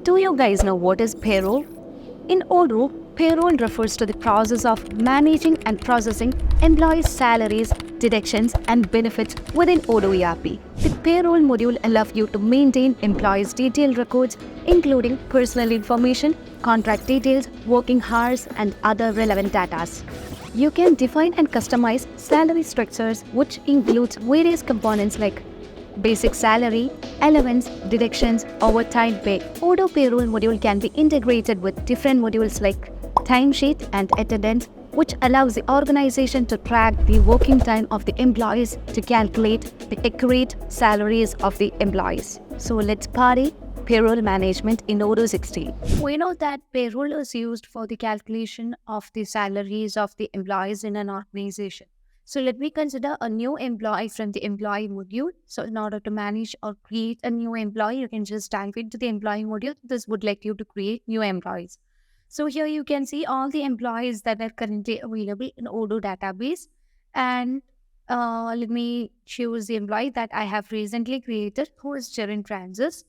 Do you guys know what is payroll? In Odoo, payroll refers to the process of managing and processing employees' salaries, deductions, and benefits within Odoo ERP. The payroll module allows you to maintain employees' detailed records, including personal information, contract details, working hours, and other relevant data. You can define and customize salary structures, which includes various components like basic salary, allowance, deductions, overtime pay. Odoo payroll module can be integrated with different modules like timesheet and attendance, which allows the organization to track the working time of the employees to calculate the accurate salaries of the employees. So let's party payroll management in Odoo 16. We know that payroll is used for the calculation of the salaries of the employees in an organization. So let me consider a new employee from the employee module. So in order to manage or create a new employee, you can just type into the employee module. This would let you to create new employees. So here you can see all the employees that are currently available in Odoo database. And let me choose the employee that I have recently created, who is Jaren Francis.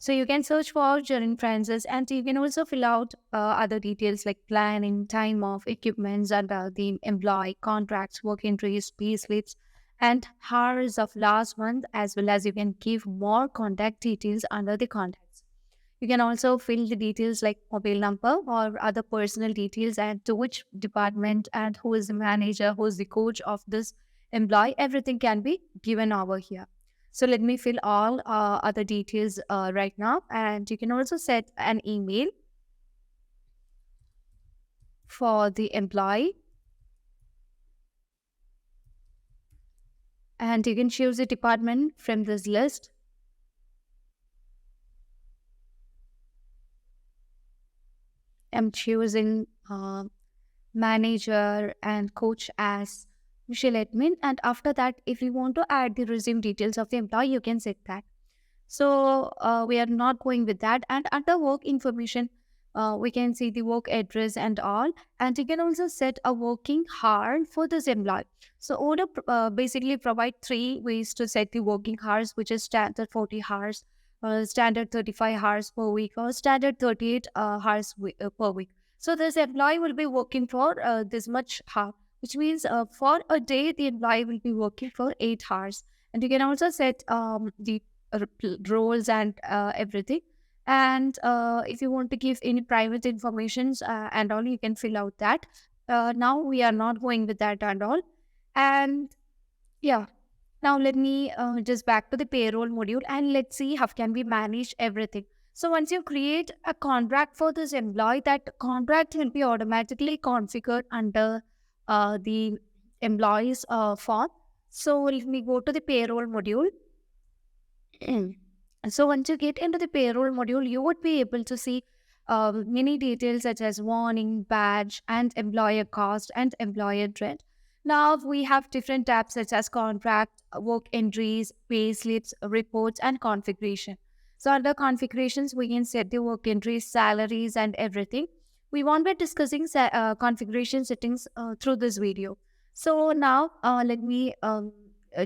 So you can search for Jaren Francis, and you can also fill out other details like planning, time off, equipments under the employee, contracts, work entries, payslips, and hours of last month, as well as you can give more contact details under the contacts. You can also fill the details like mobile number or other personal details and to which department and who is the manager, who is the coach of this employee. Everything can be given over here. So let me fill all other details right now. And you can also set an email for the employee. And you can choose a department from this list. I'm choosing manager and coach as visual admin, and after that, if you want to add the resume details of the employee, you can set that. So we are not going with that. And under work information, we can see the work address and all, and you can also set a working hour for this employee. So Odoo basically provide 3 ways to set the working hours, which is standard 40 hours, standard 35 hours per week, or standard 38 hours per week. So this employee will be working for this much hour, which means for a day, the employee will be working for 8 hours. And you can also set the roles and everything. And if you want to give any private informations and all, you can fill out that. Now we are not going with that and all. And yeah, now let me just back to the payroll module and let's see how can we manage everything. So once you create a contract for this employee, that contract will be automatically configured under the employees form. So let me go to the payroll module. So once you get into the payroll module, you would be able to see many details such as warning, badge, and employer cost and employer trend. Now we have different tabs such as contract, work entries, pay slips, reports, and configuration. So under configurations, we can set the work entries, salaries, and everything. We won't be discussing configuration settings through this video. So now let me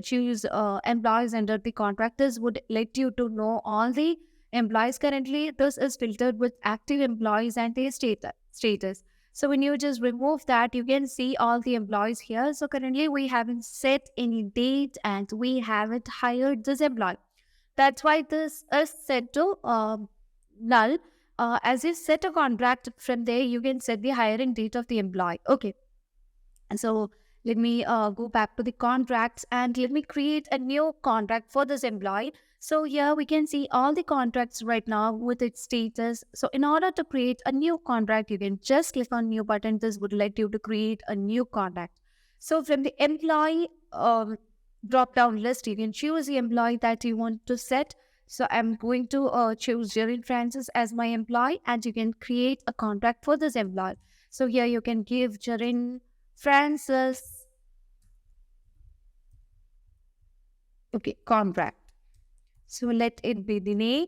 choose employees under the contract. This would let you to know all the employees currently. This is filtered with active employees and their status. So when you just remove that, you can see all the employees here. So currently we haven't set any date and we haven't hired this employee. That's why this is set to null. As you set a contract, from there you can set the hiring date of the employee. Okay. So let me go back to the contracts and let me create a new contract for this employee. So here we can see all the contracts right now with its status. So in order to create a new contract, you can just click on new button. This would let you to create a new contract. So from the employee drop down list, you can choose the employee that you want to set. So I'm going to choose Jaren Francis as my employee, and you can create a contract for this employee. So here you can give Jaren Francis, okay, contract. So let it be the name.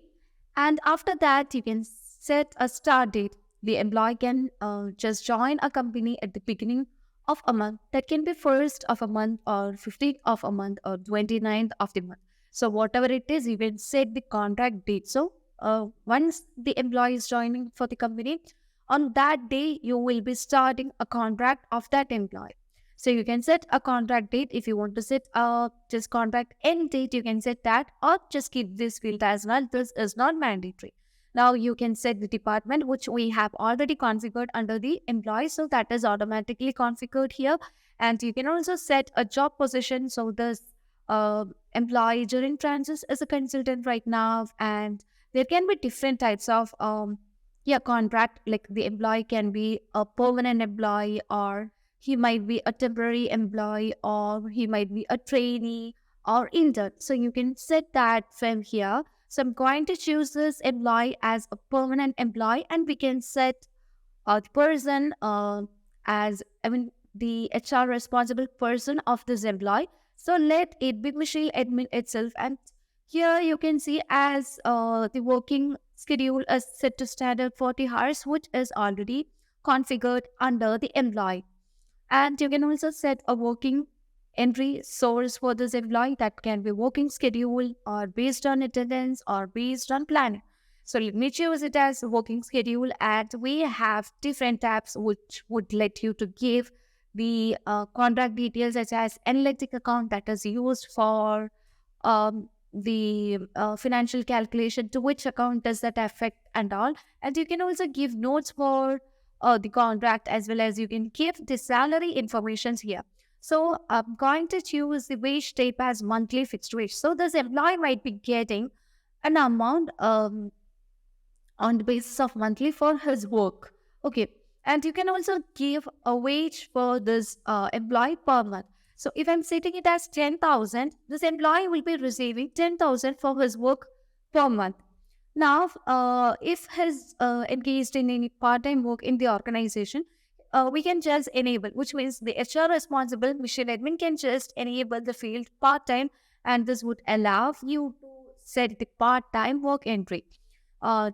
And after that, you can set a start date. The employee can just join a company at the beginning of a month. That can be 1st of a month or 15th of a month or 29th of the month. So whatever it is, you can set the contract date. So once the employee is joining for the company, on that day you will be starting a contract of that employee. So you can set a contract date. If you want to set just contract end date, you can set that, or just keep this field as well. This is not mandatory. Now you can set the department, which we have already configured under the employee, so that is automatically configured here. And you can also set a job position. So this uh, employee during transit is a consultant right now, and there can be different types of contract. Like the employee can be a permanent employee, or he might be a temporary employee, or he might be a trainee or intern. So you can set that from here. So I'm going to choose this employee as a permanent employee, and we can set the person as, I mean, the HR responsible person of this employee. So let it be Michelle admin itself. And here you can see as the working schedule is set to standard 40 hours, which is already configured under the employee. And you can also set a working entry source for this employee. That can be working schedule, or based on attendance, or based on planning. So let me choose it as working schedule, and we have different tabs which would let you to give the contract details, such as analytic account that is used for the financial calculation, to which account does that affect and all. And you can also give notes for the contract, as well as you can give the salary informations here. So I'm going to choose the wage type as monthly fixed wage. So this employee might be getting an amount on the basis of monthly for his work. Okay. And you can also give a wage for this employee per month. So if I'm setting it as 10,000, this employee will be receiving 10,000 for his work per month. Now, if he's engaged in any part-time work in the organization, we can just enable, which means the HR responsible machine admin can just enable the field part-time, and this would allow you to set the part-time work entry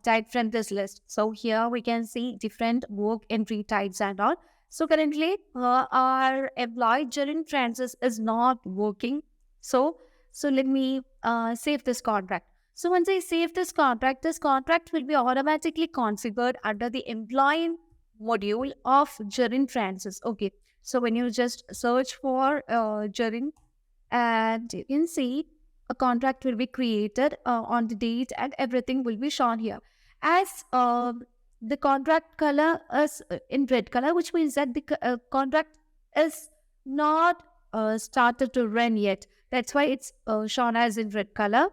type from this list. So here we can see different work entry types and all. So currently, our employee during transit is not working. So let me save this contract. So once I save this contract will be automatically configured under the employee module of Jarin Francis. Okay. So when you just search for Jarin, and you can see a contract will be created on the date, and everything will be shown here. As the contract color is in red color, which means that the contract is not started to run yet. That's why it's shown as in red color.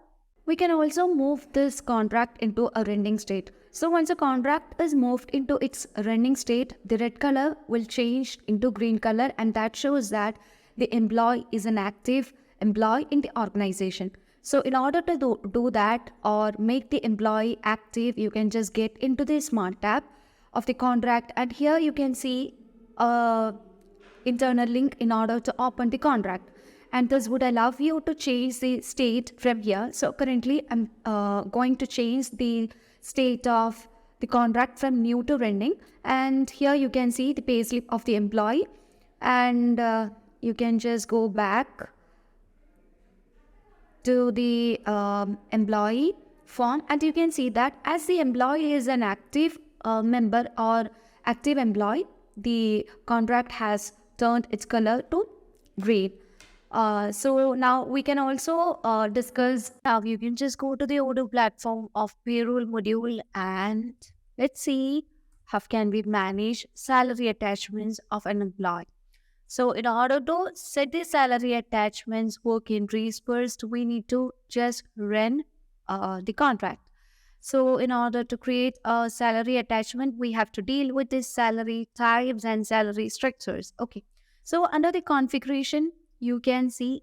We can also move this contract into a running state. So once a contract is moved into its running state, the red color will change into green color, and that shows that the employee is an active employee in the organization. So in order to do that, or make the employee active, you can just get into the smart tab of the contract, and here you can see a internal link in order to open the contract. And this would allow you to change the state from here. So currently I'm going to change the state of the contract from new to running. And here you can see the payslip of the employee, and you can just go back to the employee form, and you can see that as the employee is an active member or active employee, the contract has turned its color to green. So now we can also discuss. Now you can just go to the Odoo platform of payroll module, and let's see how can we manage salary attachments of an employee. So in order to set the salary attachments work entries, first we need to just run the contract. So in order to create a salary attachment, we have to deal with the salary types and salary structures. Okay. So under the configuration, you can see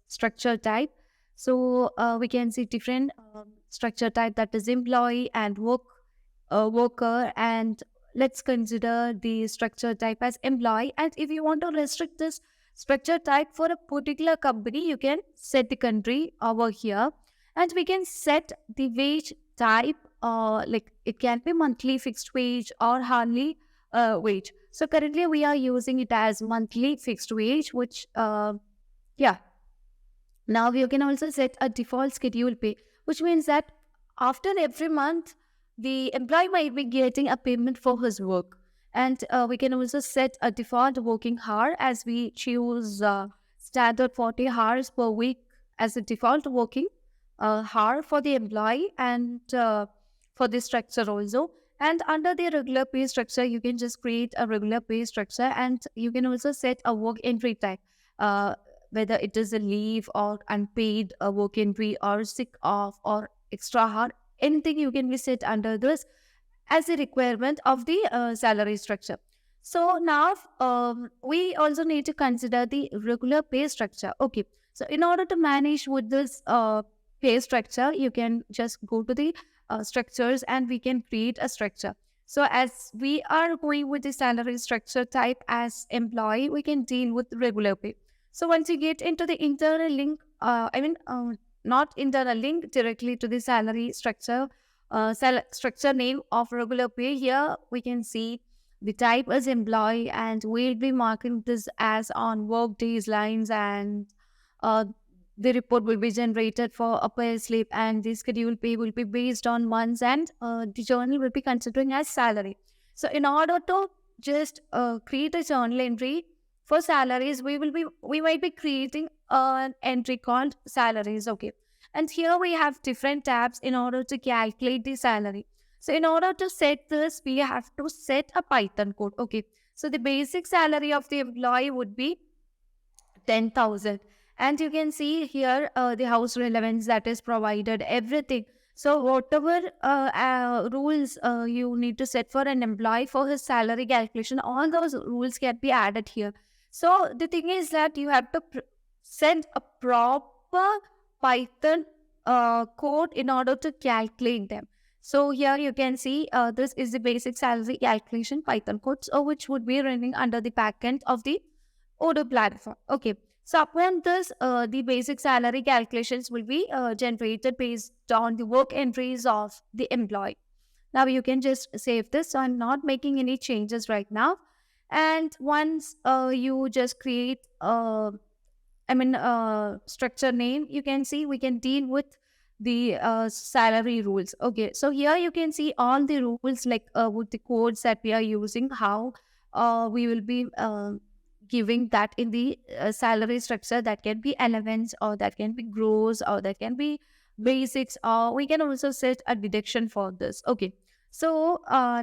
structure type. So we can see different structure type, that is employee and worker, and let's consider the structure type as employee. And if you want to restrict this structure type for a particular company, you can set the country over here, and we can set the wage type, like it can be monthly fixed wage or hourly wage. So currently we are using it as monthly fixed wage, which yeah. Now you can also set a default schedule pay, which means that after every month, the employee might be getting a payment for his work. And we can also set a default working hour as we choose standard 40 hours per week as a default working hour for the employee and for this structure also. And under the regular pay structure, you can just create a regular pay structure and you can also set a work entry type, uh, whether it is a leave or unpaid work entry or sick off or extra hour, anything you can be set under this as a requirement of the salary structure. So now we also need to consider the regular pay structure. Okay. So in order to manage with this pay structure, you can just go to the structures and we can create a structure. So as we are going with the salary structure type as employee, we can deal with regular pay. So once you get into the internal link, not internal link directly to the salary structure, structure name of regular pay. Here we can see the type as employee and we'll be marking this as on work days lines and uh, the report will be generated for a pay slip and the schedule pay will be based on months and the journal will be considering as salary. So in order to just create a journal entry for salaries, we might be creating an entry called salaries. Okay. And here we have different tabs in order to calculate the salary. So in order to set this, we have to set a Python code. Okay. So the basic salary of the employee would be 10,000. And you can see here the house relevance that is provided, everything. So whatever rules you need to set for an employee for his salary calculation, all those rules can be added here. So the thing is that you have to send a proper Python code in order to calculate them. So here you can see this is the basic salary calculation Python code, which would be running under the backend of the Odoo platform. Okay. So upon this, the basic salary calculations will be generated based on the work entries of the employee. Now you can just save this. So I'm not making any changes right now. And once you just create structure name, you can see we can deal with the salary rules. Okay, so here you can see all the rules like with the codes that we are using, how we will be giving that in the salary structure. That can be elements or that can be gross or that can be basics, or we can also set a deduction for this. Okay, so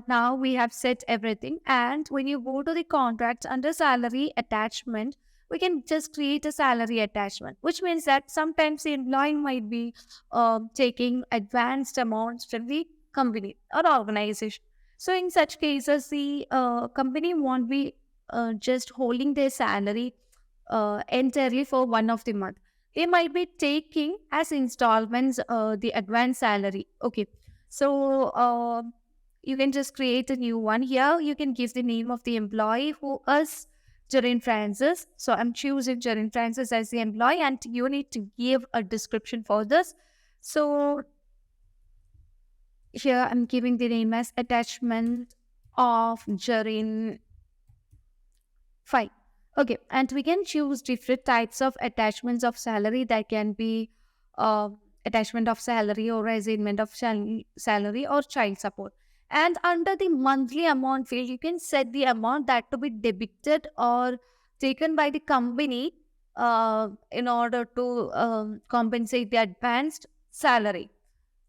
now we have set everything, and when you go to the contract under salary attachment, we can just create a salary attachment, which means that sometimes the employee might be taking advanced amounts from the company or organization. So in such cases, the company won't be just holding their salary entirely for one of the month. They might be taking as installments the advance salary. Okay, so you can just create a new one. Here you can give the name of the employee who is Jerin Francis. So I'm choosing Jerin Francis as the employee, and you need to give a description for this. So here I'm giving the name as attachment of Jerin. Fine. Okay, and we can choose different types of attachments of salary. That can be uh, attachment of salary or assignment of salary or child support. And under the monthly amount field, you can set the amount that to be debited or taken by the company in order to compensate the advanced salary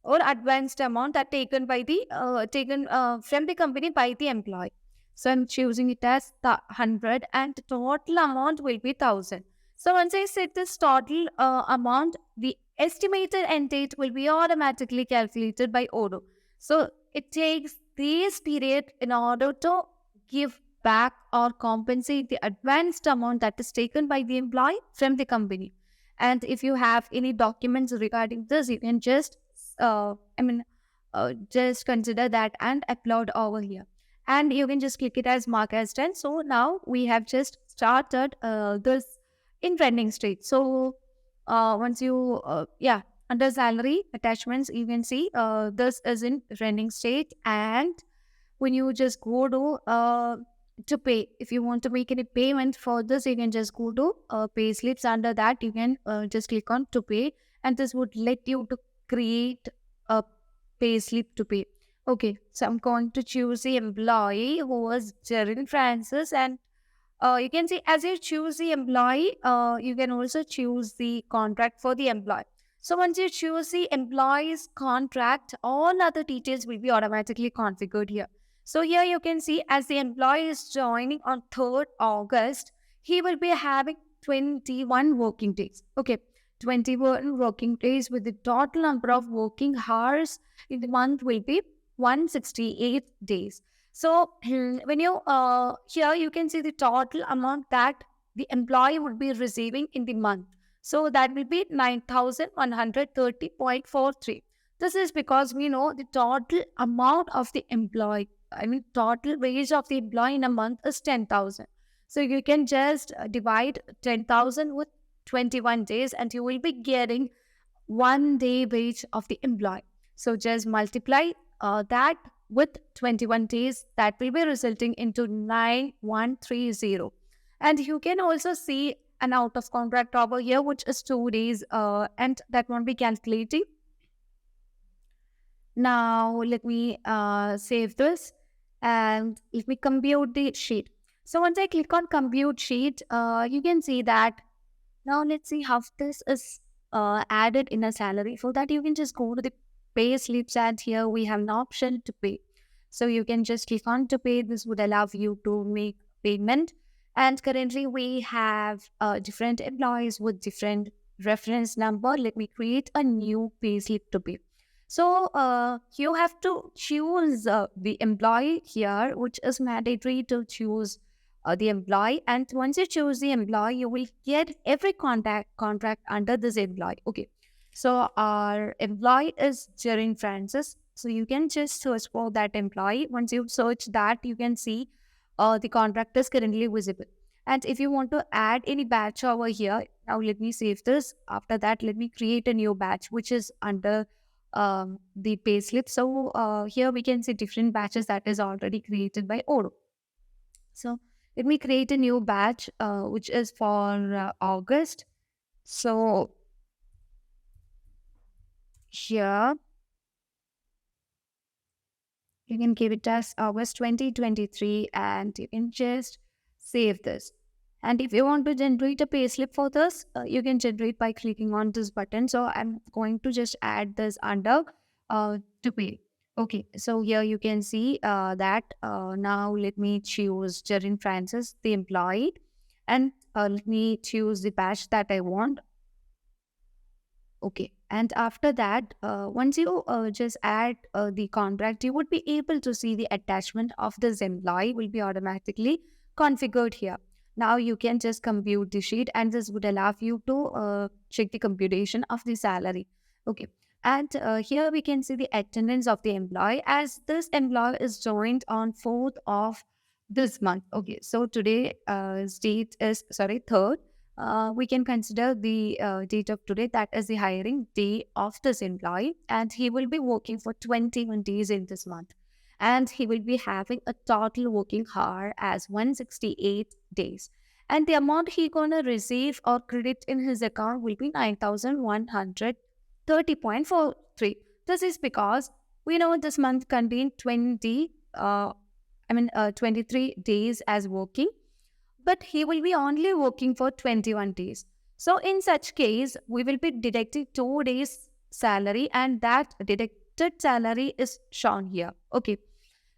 or advanced amount that taken by the taken from the company by the employee. So I'm choosing it as 100 and the total amount will be 1,000. So once I set this total amount, the estimated end date will be automatically calculated by Odoo. So it takes this period in order to give back or compensate the advanced amount that is taken by the employee from the company. And if you have any documents regarding this, you can just just consider that and upload over here. And you can just click it as mark as done. So now we have just started this in running state. So once you, under salary attachments, you can see this is in running state. And when you just go to pay, if you want to make any payment for this, you can just go to pay slips. Under that, you can just click on to pay, and this would let you to create a payslip to pay. Okay, so I'm going to choose the employee who was Jerin Francis, and you can see as you choose the employee, you can also choose the contract for the employee. So once you choose the employee's contract, all other details will be automatically configured here. So here you can see as the employee is joining on 3rd August, he will be having 21 working days. Okay, 21 working days with the total number of working hours in the month will be 168 days. So when you here you can see the total amount that the employee would be receiving in the month. So that will be 9,130.43. This is because we know the total amount of the employee, I mean total wage of the employee in a month is 10,000. So you can just divide 10,000 with 21 days and you will be getting 1 day wage of the employee. So just multiply that with 21 days, that will be resulting into 9130. And you can also see an out of contract over here, which is 2 days, and that won't be calculating. Now, let me save this and let me compute the sheet. So once I click on compute sheet, you can see that now let's see how this is added in a salary. For that, you can just go to the pay slips and here we have an option to pay. So you can just click on to pay. This would allow you to make payment. And currently we have different employees with different reference number. Let me create a new pay slip to pay. So you have to choose the employee here, which is mandatory to choose the employee. And once you choose the employee, you will get every contract under this employee. Okay. So our employee is Jerin Francis. So you can just search for that employee. Once you search that, you can see the contract is currently visible. And if you want to add any batch over here, now let me save this. After that, let me create a new batch, which is under the payslip. So here we can see different batches that is already created by Odoo. So let me create a new batch, which is for August. So here you can give it as August 2023 and you can just save this. And if you want to generate a payslip for this, you can generate by clicking on this button. So I'm going to just add this under to pay. Okay, so here you can see that now let me choose Jerin Francis, the employee, and let me choose the batch that I want. Okay, and after that, once you just add the contract, you would be able to see the attachment of this employee will be automatically configured here. Now you can just compute the sheet and this would allow you to check the computation of the salary. Okay, and here we can see the attendance of the employee as this employee is joined on 4th of this month. Okay, so today date is, sorry, 3rd. We can consider the date of today, that is the hiring day of this employee, and he will be working for 21 days in this month. And he will be having a total working hour as 168 days. And the amount he gonna receive or credit in his account will be 9,130.43. This is because we know this month contained 23 days as working, but he will be only working for 21 days. So in such case, we will be deducting 2 days salary and that deducted salary is shown here. Okay.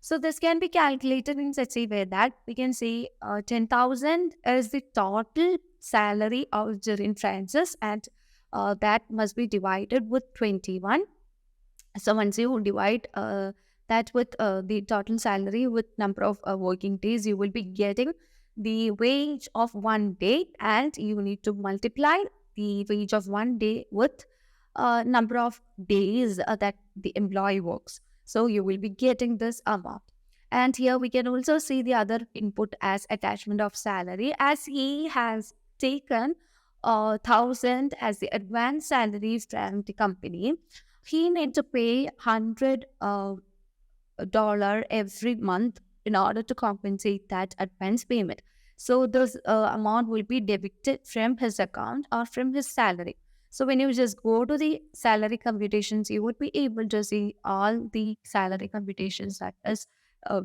So this can be calculated in such a way that we can say 10,000 is the total salary of Jerin Francis and that must be divided with 21. So once you divide that with the total salary with number of working days, you will be getting the wage of 1 day and you need to multiply the wage of 1 day with number of days that the employee works. So you will be getting this amount. And here we can also see the other input as attachment of salary, as he has taken 1,000 as the advance salary from the company. He needs to pay $100 every month in order to compensate that advance payment. So this amount will be debited from his account or from his salary. So when you just go to the salary computations, you would be able to see all the salary computations that is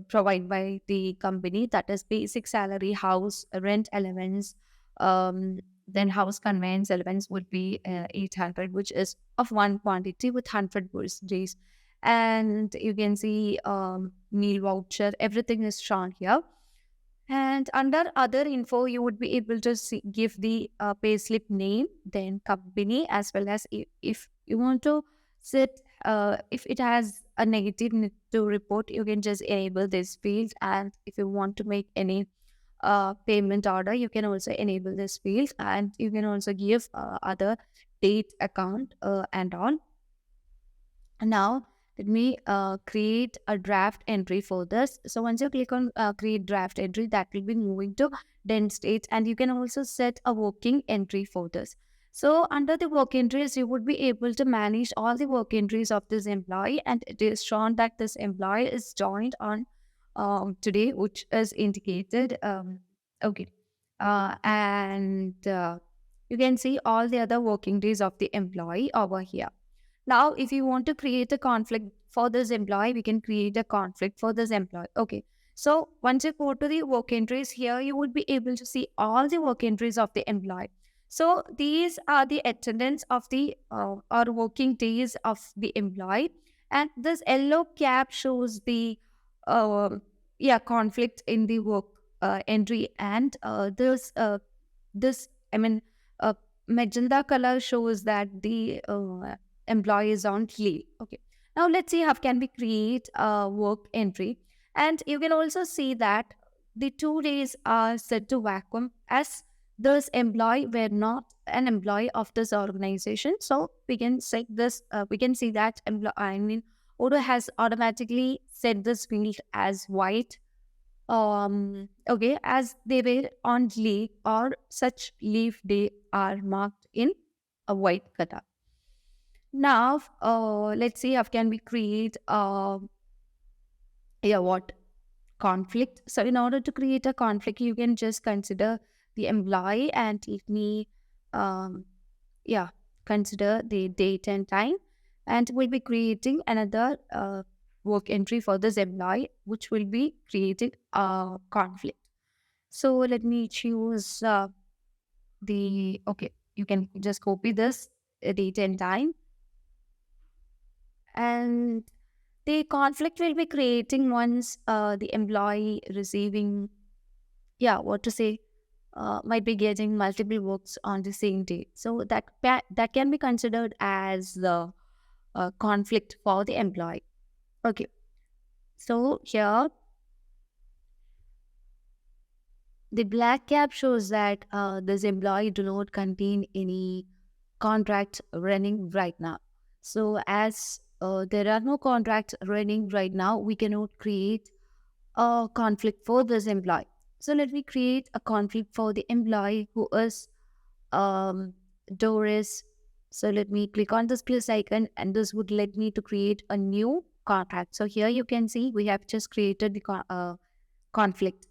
provided by the company. That is basic salary, house rent allowance, then house conveyance allowance would be 800, which is of one quantity with 100 days. And you can see meal voucher, everything is shown here. And under other info, you would be able to give the payslip name, then company, as well as if you want to set, if it has a negative need to report, you can just enable this field. And if you want to make any payment order, you can also enable this field. And you can also give other date account and all. Now, let me create a draft entry for this. So once you click on create draft entry, that will be moving to dent state, and you can also set a working entry for this. So under the work entries, you would be able to manage all the work entries of this employee, and it is shown that this employee is joined on today, which is indicated. Okay. And you can see all the other working days of the employee over here. Now, if you want to create a conflict for this employee, we can create a conflict for this employee. Okay. So once you go to the work entries here, you would be able to see all the work entries of the employee. So these are the attendance of the or working days of the employee, and this yellow cap shows the uh, conflict in the work entry, and this I mean magenta color shows that the employee is on leave. Okay. Now let's see how can we create a work entry. And you can also see that the 2 days are set to vacuum, as this employee were not an employee of this organization. So we can set this, we can see that Odoo has automatically set this field as white. Okay, as they were on leave or such leave day are marked in a white color. Now, let's see how can we create what conflict. So in order to create a conflict, you can just consider the employee, and let me um, yeah consider the date and time, and we'll be creating another work entry for this employee, which will be creating a conflict. So let me choose the okay. You can just copy this date and time, and the conflict will be creating once the employee receiving, what to say, might be getting multiple works on the same day. So that can be considered as the conflict for the employee. Okay. So here, the black cap shows that this employee do not contain any contracts running right now. So as there are no contracts running right now, we cannot create a conflict for this employee. So let me create a conflict for the employee who is Doris. So let me click on this plus icon, and this would let me to create a new contract. So here you can see we have just created the conflict,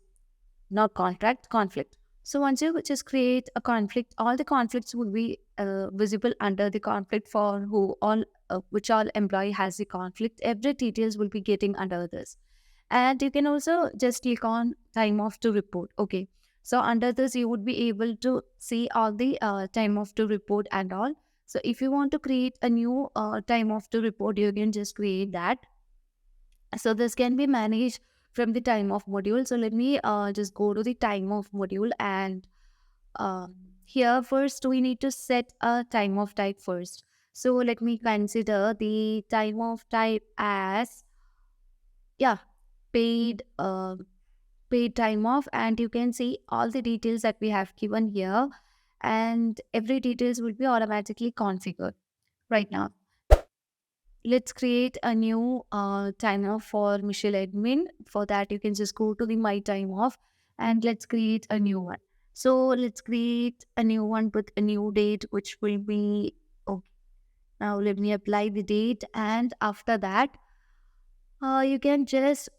not contract, conflict. So once you just create a conflict, all the conflicts will be visible under the conflict for who all which all employee has the conflict. Every details will be getting under this. And you can also just click on time off to report. Okay. So under this, you would be able to see all the time off to report and all. So if you want to create a new time off to report, you can just create that. So this can be managed from the time off module. So let me just go to the time off module, and here first we need to set a time off type first. So let me consider the time off type as paid paid time off, and you can see all the details that we have given here, and every details will be automatically configured right now. Let's create a new time off for Michelle admin. For that, you can just go to the my time off, and let's create a new one. So let's create a new one with a new date, which will be okay. Now let me apply the date, and after that, you can just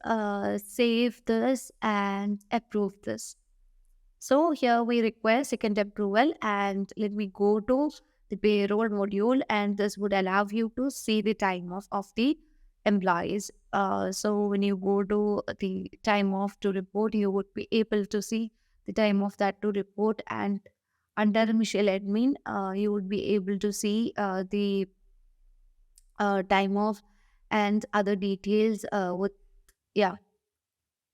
save this and approve this. So here we require second approval, and let me go to the payroll module, and this would allow you to see the time off of the employees. So when you go to the time off to report, you would be able to see the time off that to report, and under Michelle admin, you would be able to see the time off and other details with, yeah,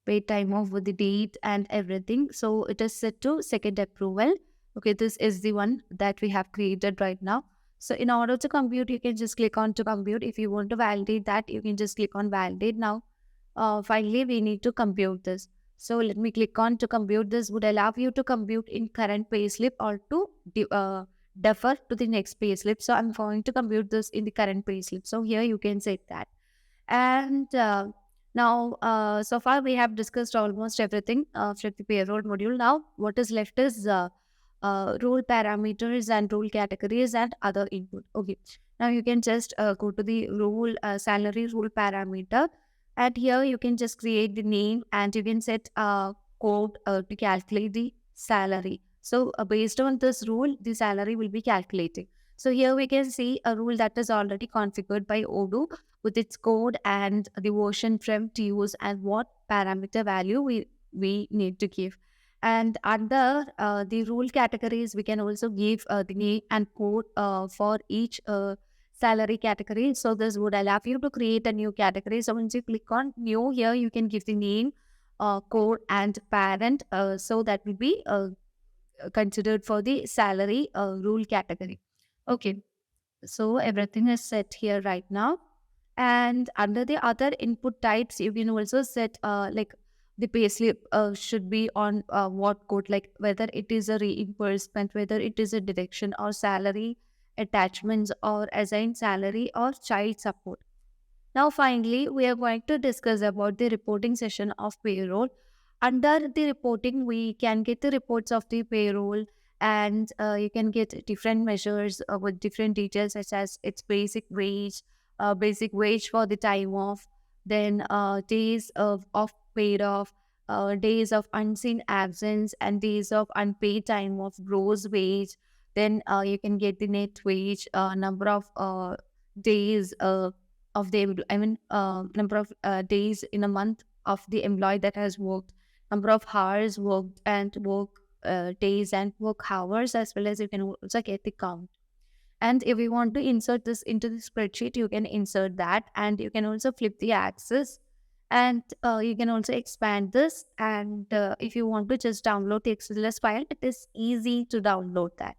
paid time off with the date and everything. So it is set to second approval. Okay, this is the one that we have created right now. So in order to compute, you can just click on to compute. If you want to validate that, you can just click on validate now. Finally, we need to compute this. So let me click on to compute. This would allow you to compute in current payslip or to defer to the next payslip. So I'm going to compute this in the current payslip. So here you can set that. And now, so far we have discussed almost everything from the payroll module. Now, what is left is rule parameters and rule categories and other input. Okay. Now you can just go to the rule salary rule parameter, and here you can just create the name, and you can set code to calculate the salary. So based on this rule, the salary will be calculated. So here we can see a rule that is already configured by Odoo with its code and the version from to use and what parameter value we need to give. And under the rule categories, we can also give the name and code for each salary category. So this would allow you to create a new category. So once you click on new, here you can give the name, code and parent. So that will be considered for the salary rule category. Okay. So everything is set here right now. And under the other input types, you can also set like the payslip should be on what code, like whether it is a reimbursement, whether it is a deduction or salary attachments or assigned salary or child support. Now, finally, we are going to discuss about the reporting session of payroll. Under the reporting, we can get the reports of the payroll, and you can get different measures with different details such as its basic wage for the time off, then days of paid off, days of unseen absence, and days of unpaid time off, gross wage. Then you can get the net wage, number of days of the number of days in a month of the employee that has worked, number of hours worked, and work days and work hours, as well as you can also get the count. And if you want to insert this into the spreadsheet, you can insert that, and you can also flip the axis, and you can also expand this. And if you want to just download the XLS file, it is easy to download that.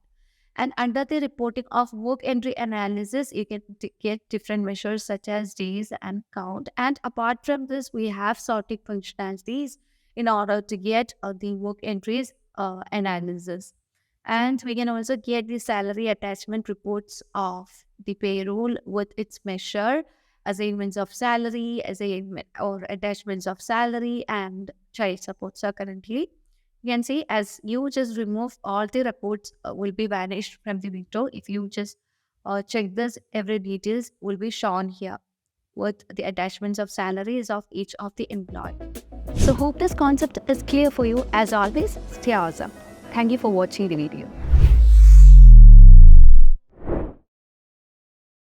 And under the reporting of work entry analysis, you can get different measures such as days and count. And apart from this, we have sorting functionalities in order to get the work entries analysis. And we can also get the salary attachment reports of the payroll with its measure, assignments of salary, assignment or attachments of salary, and child support. So currently, you can see as you just remove all the reports will be vanished from the window. If you just check this, every details will be shown here with the attachments of salaries of each of the employee. So hope this concept is clear for you. As always, stay awesome. Thank you for watching the video.